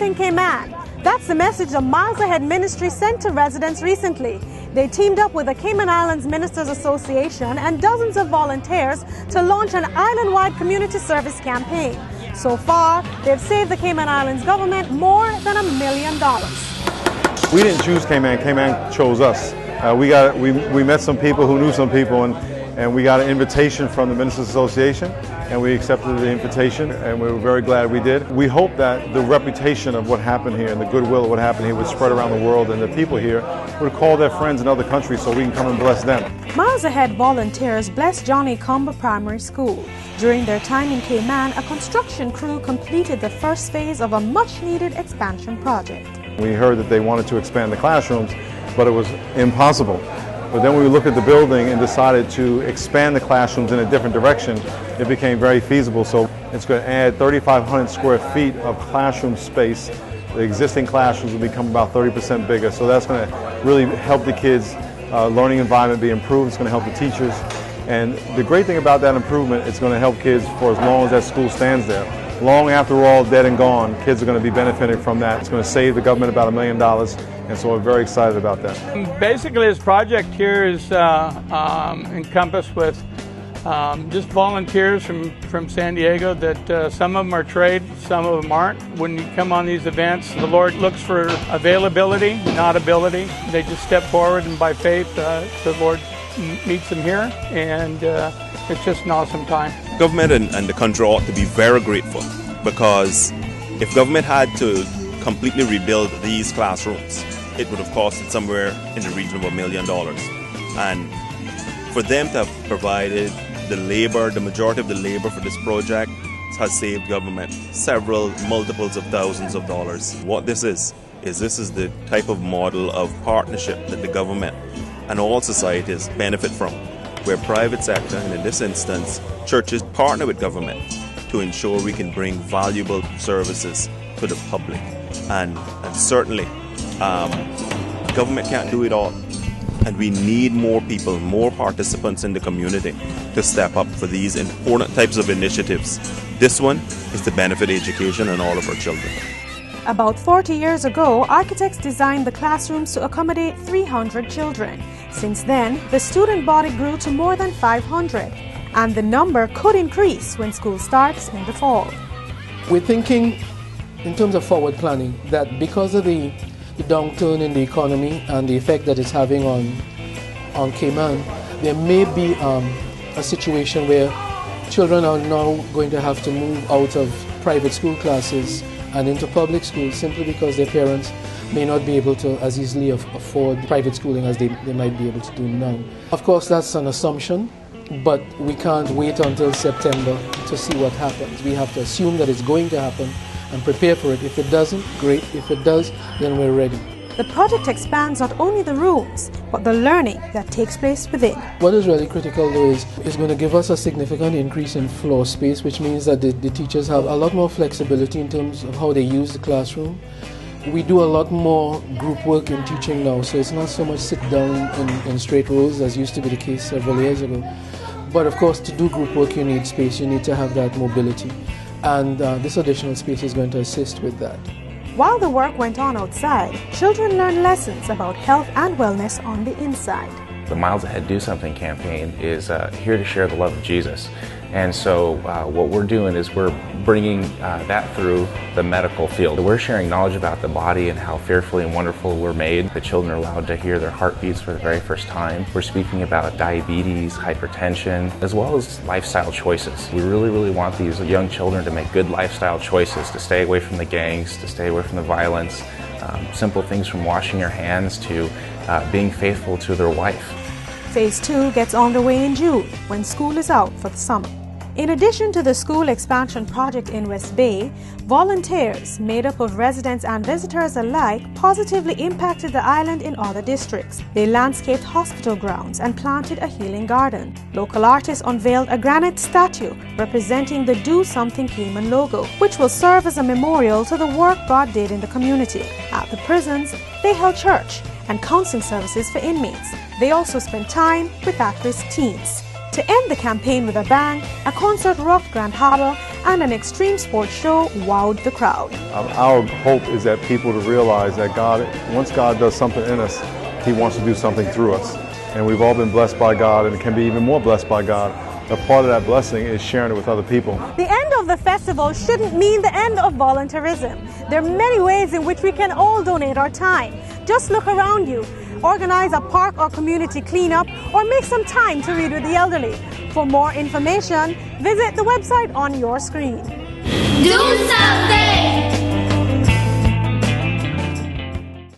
Something Cayman. That's the message the Miles Ahead Ministry sent to residents recently. They teamed up with the Cayman Islands Ministers Association and dozens of volunteers to launch an island-wide community service campaign. So far, they've saved the Cayman Islands government more than $1 million. We didn't choose Cayman, Cayman chose us. We met some people who knew some people, and we got an invitation from the Ministers Association, and we accepted the invitation, and we were very glad we did. We hope that the reputation of what happened here and the goodwill of what happened here would spread around the world, and the people here would call their friends in other countries so we can come and bless them. Miles Ahead volunteers blessed Cumber Primary School. During their time in Cayman, a construction crew completed the first phase of a much-needed expansion project. We heard that they wanted to expand the classrooms, but it was impossible. But then when we looked at the building and decided to expand the classrooms in a different direction, it became very feasible. So it's going to add 3,500 square feet of classroom space. The existing classrooms will become about 30% bigger. So that's going to really help the kids' learning environment be improved. It's going to help the teachers. And the great thing about that improvement, it's going to help kids for as long as that school stands there. Long after we're all dead and gone, kids are going to be benefiting from that. It's going to save the government about $1 million, and so we're very excited about that. Basically, this project here is encompassed with just volunteers from San Diego that some of them are trade, some of them aren't. When you come on these events, the Lord looks for availability, not ability. They just step forward, and by faith, the Lord meets them here, and it's just an awesome time. Government and the country ought to be very grateful, because if government had to completely rebuild these classrooms, it would have costed somewhere in the region of $1 million. And for them to have provided the labor, the majority of the labor for this project has saved government several multiples of thousands of dollars. What this is the type of model of partnership that the government and all societies benefit from, where private sector, and in this instance, churches, partner with government to ensure we can bring valuable services to the public. And certainly, government can't do it all. And we need more people, more participants in the community to step up for these important types of initiatives. This one is to benefit education and all of our children. About 40 years ago, architects designed the classrooms to accommodate 300 children. Since then, the student body grew to more than 500, and the number could increase when school starts in the fall. We're thinking in terms of forward planning that because of the downturn in the economy and the effect that it's having on Cayman, there may be a situation where children are now going to have to move out of private school classes and into public schools simply because their parents may not be able to as easily afford private schooling as they might be able to do now. Of course, that's an assumption, but we can't wait until September to see what happens. We have to assume that it's going to happen and prepare for it. If it doesn't, great. If it does, then we're ready. The project expands not only the rooms, but the learning that takes place within. What is really critical though is going to give us a significant increase in floor space, which means that the teachers have a lot more flexibility in terms of how they use the classroom. We do a lot more group work in teaching now, so it's not so much sit down in straight rows as used to be the case several years ago. But of course, to do group work you need space, you need to have that mobility. And this additional space is going to assist with that. While the work went on outside, children learned lessons about health and wellness on the inside. The Miles Ahead Do Something campaign is here to share the love of Jesus. And so what we're doing is we're bringing that through the medical field. We're sharing knowledge about the body and how fearfully and wonderful we're made. The children are allowed to hear their heartbeats for the very first time. We're speaking about diabetes, hypertension, as well as lifestyle choices. We really want these young children to make good lifestyle choices, to stay away from the gangs, to stay away from the violence. Simple things from washing your hands to being faithful to their wife. Phase 2 gets underway in June when school is out for the summer. In addition to the school expansion project in West Bay, volunteers made up of residents and visitors alike positively impacted the island in other districts. They landscaped hospital grounds and planted a healing garden. Local artists unveiled a granite statue representing the Do Something Cayman logo, which will serve as a memorial to the work God did in the community. At the prisons, they held church and counseling services for inmates. They also spent time with at-risk teens. To end the campaign with a bang, a concert rocked Grand Harbor and an extreme sports show wowed the crowd. Our hope is that people to realize that once God does something in us, He wants to do something through us. And we've all been blessed by God and can be even more blessed by God. A part of that blessing is sharing it with other people. The end of the festival shouldn't mean the end of volunteerism. There are many ways in which we can all donate our time. Just look around you. Organize a park or community cleanup, or make some time to read with the elderly. For more information, visit the website on your screen. Do something!